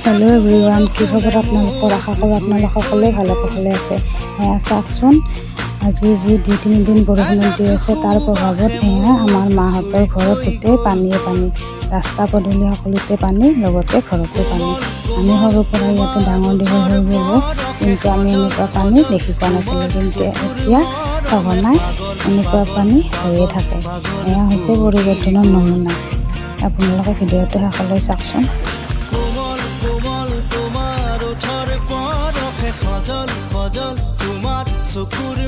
hello everyone কি খবৰ আপোনালোকৰ আশা কৰোঁ আপোনালোক সকলোৱে ভালে কুশলে আছে এয়া চাওকচোন আজি যি 2-3 দিন বৰষুণ দি আছে তাৰ প্ৰভাৱত এয়া আমাৰ মাহঁতৰ ঘৰত গোটেই পানী ৰাস্তা পদূলি সকলোতে পানী লগতে ঘৰতে পানী আমি সৰুৰ পৰা ইয়াতে ডাঙৰ দীঘল হৈ গ'লো কিন্তু আমি এনেকুৱা পানী দেখি পোৱা নাছিলোঁ কিন্তু এতিয়া সঘনাই এনেকুৱা পানী হৈয়ে থাকে এয়া হৈছে পৰিৱৰ্তনৰ নমুনা আপোনালোকে ভিডিঅ'টো শেষলৈ চাওকচোন Sukuri